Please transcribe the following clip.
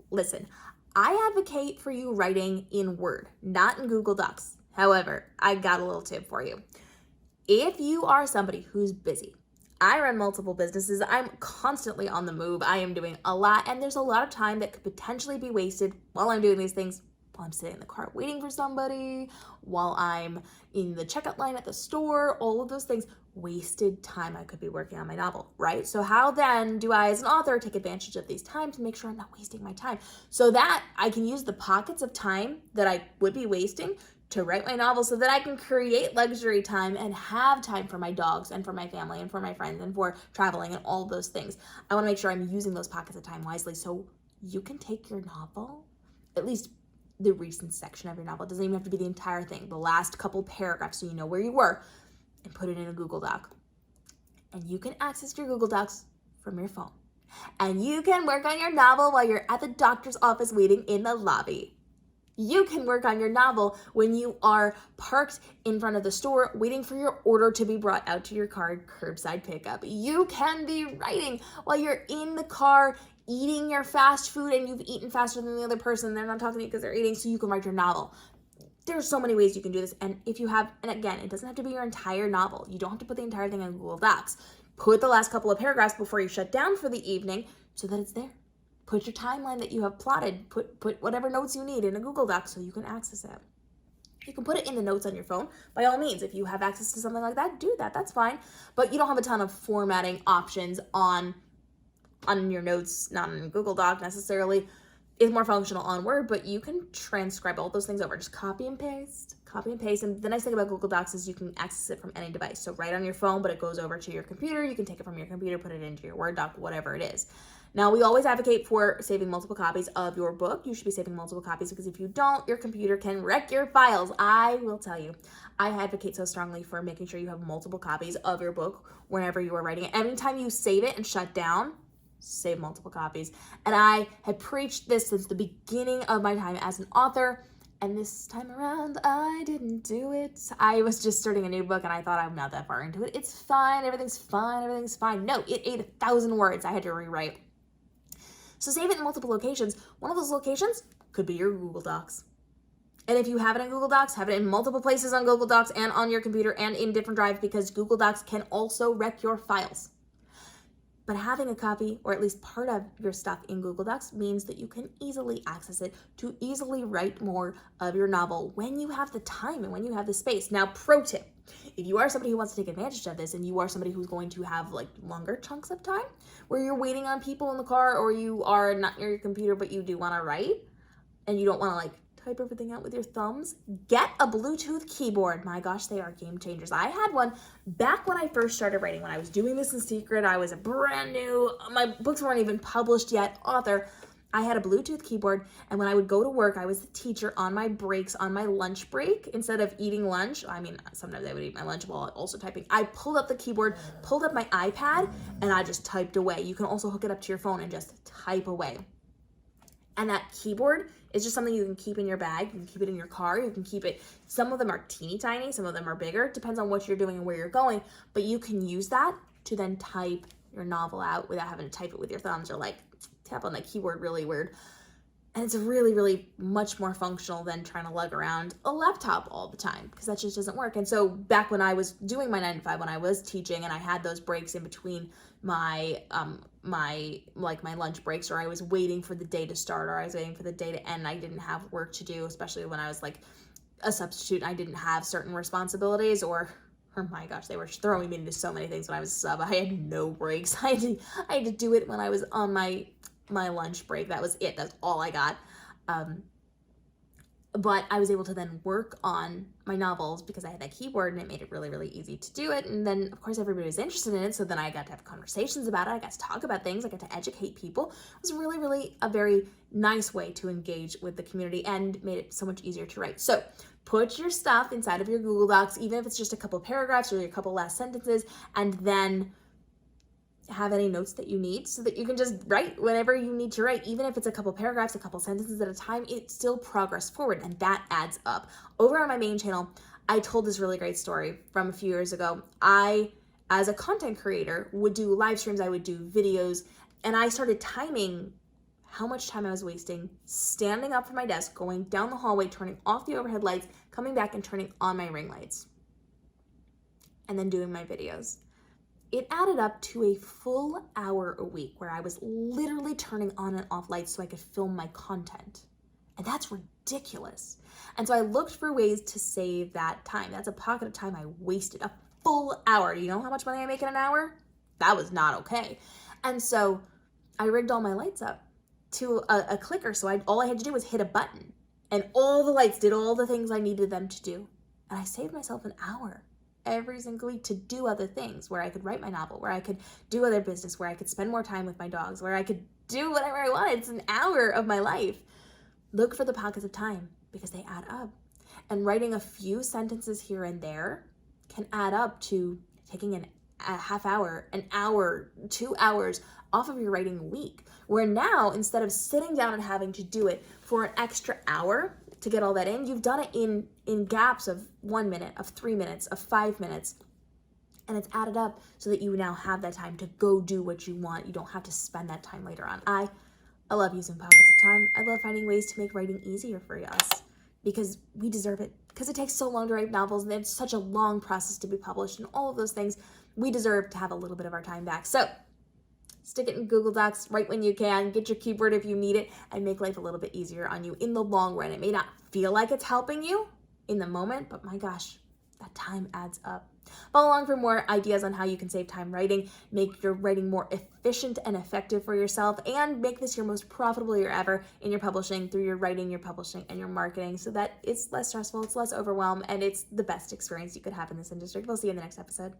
Listen, I advocate for you writing in Word, not in Google Docs. However, I got a little tip for you. If you are somebody who's busy, I run multiple businesses. I'm constantly on the move. I am doing a lot, and there's a lot of time that could potentially be wasted while I'm doing these things, while I'm sitting in the car waiting for somebody, while I'm in the checkout line at the store, all of those things. Wasted time I could be working on my novel, right? So how then do I, as an author, take advantage of these times to make sure I'm not wasting my time so that I can use the pockets of time that I would be wasting to write my novel so that I can create luxury time and have time for my dogs and for my family and for my friends and for traveling and all those things. I want to make sure I'm using those pockets of time wisely so you can take your novel, at least the recent section of your novel. It doesn't even have to be the entire thing, the last couple paragraphs so you know where you were, and put it in a Google Doc. And you can access your Google Docs from your phone. And you can work on your novel while you're at the doctor's office waiting in the lobby. You can work on your novel when you are parked in front of the store waiting for your order to be brought out to your car, curbside pickup. You can be writing while you're in the car eating your fast food and you've eaten faster than the other person. They're not talking to you because they're eating, so you can write your novel. There's so many ways you can do this. And if you have, and again, it doesn't have to be your entire novel. You don't have to put the entire thing on Google Docs. Put the last couple of paragraphs before you shut down for the evening so that it's there. Put your timeline that you have plotted, put whatever notes you need in a Google Doc so you can access it. You can put it in the notes on your phone. By all means, if you have access to something like that, do that. That's fine. But you don't have a ton of formatting options on your notes, not in Google Doc necessarily. It's more functional on Word, but you can transcribe all those things over. Just copy and paste. And the nice thing about Google Docs is you can access it from any device. So write on your phone, but it goes over to your computer. You can take it from your computer, put it into your Word doc, whatever it is. Now, we always advocate for saving multiple copies of your book. You should be saving multiple copies because if you don't, your computer can wreck your files. I will tell you, I advocate so strongly for making sure you have multiple copies of your book whenever you are writing it. Anytime you save it and shut down, save multiple copies. And I had preached this since the beginning of my time as an author. And this time around, I didn't do it. I was just starting a new book and I thought I'm not that far into it. It's fine. Everything's fine. No, it ate 1,000 words I had to rewrite. So save it in multiple locations. One of those locations could be your Google Docs. And if you have it in Google Docs, have it in multiple places on Google Docs and on your computer and in different drives because Google Docs can also wreck your files. But having a copy, or at least part of your stuff in Google Docs, means that you can easily access it to easily write more of your novel when you have the time and when you have the space. Now, pro tip, if you are somebody who wants to take advantage of this and you are somebody who's going to have like longer chunks of time where you're waiting on people in the car or you are not near your computer but you do want to write and you don't want to like type everything out with your thumbs, get a Bluetooth keyboard. My gosh, they are game changers. I had one back when I first started writing, when I was doing this in secret. I was a brand new, my books weren't even published yet, author. I had a Bluetooth keyboard, and when I would go to work, I was the teacher on my breaks, on my lunch break. Instead of eating lunch, I mean, sometimes I would eat my lunch while also typing. I pulled up the keyboard, pulled up my iPad, and I just typed away. You can also hook it up to your phone and just type away. And that keyboard is just something you can keep in your bag. You can keep it in your car. You can keep it. Some of them are teeny tiny. Some of them are bigger. It depends on what you're doing and where you're going. But you can use that to then type your novel out without having to type it with your thumbs or like tap on the keyboard really weird. And it's really, really much more functional than trying to lug around a laptop all the time because that just doesn't work. And so back when I was doing my 9 to 5, when I was teaching and I had those breaks in between my lunch breaks, or I was waiting for the day to start or I was waiting for the day to end, I didn't have work to do, especially when I was like a substitute. I didn't have certain responsibilities or oh my gosh, they were throwing me into so many things when I was a sub. I had no breaks. I had to do it when I was on my lunch break. That was it. That's all I got. But I was able to then work on my novels because I had that keyboard and it made it really, really easy to do it. And then, of course, everybody was interested in it. So then I got to have conversations about it. I got to talk about things. I got to educate people. It was really, really a very nice way to engage with the community and made it so much easier to write. So put your stuff inside of your Google Docs, even if it's just a couple paragraphs or a couple last sentences, and then have any notes that you need so that you can just write whenever you need to write. Even if it's a couple paragraphs, a couple sentences at a time, it's still progress forward and that adds up. Over on my main channel, I told this really great story from a few years ago. I, as a content creator, would do live streams, I would do videos, and I started timing how much time I was wasting standing up from my desk, going down the hallway, turning off the overhead lights, coming back and turning on my ring lights, and then doing my videos. It added up to a full hour a week where I was literally turning on and off lights so I could film my content. And that's ridiculous. And so I looked for ways to save that time. That's a pocket of time I wasted, a full hour. You know how much money I make in an hour? That was not okay. And so I rigged all my lights up to a clicker. So all I had to do was hit a button and all the lights did all the things I needed them to do. And I saved myself an hour every single week to do other things, where I could write my novel, where I could do other business, where I could spend more time with my dogs, where I could do whatever I wanted. It's an hour of my life. Look for the pockets of time because they add up. And writing a few sentences here and there can add up to taking a half hour, an hour, 2 hours off of your writing week, where now instead of sitting down and having to do it for an extra hour to get all that in, you've done it in gaps of 1 minute, of 3 minutes, of 5 minutes, and it's added up so that you now have that time to go do what you want. You don't have to spend that time later on. I love using pockets of time. I love finding ways to make writing easier for us because we deserve it. Because it takes so long to write novels and it's such a long process to be published and all of those things. We deserve to have a little bit of our time back. So stick it in Google Docs, write when you can, get your keyboard if you need it, and make life a little bit easier on you in the long run. It may not feel like it's helping you in the moment, but my gosh, that time adds up. Follow along for more ideas on how you can save time writing, make your writing more efficient and effective for yourself, and make this your most profitable year ever in your publishing through your writing, your publishing, and your marketing so that it's less stressful, it's less overwhelmed, and it's the best experience you could have in this industry. We'll see you in the next episode.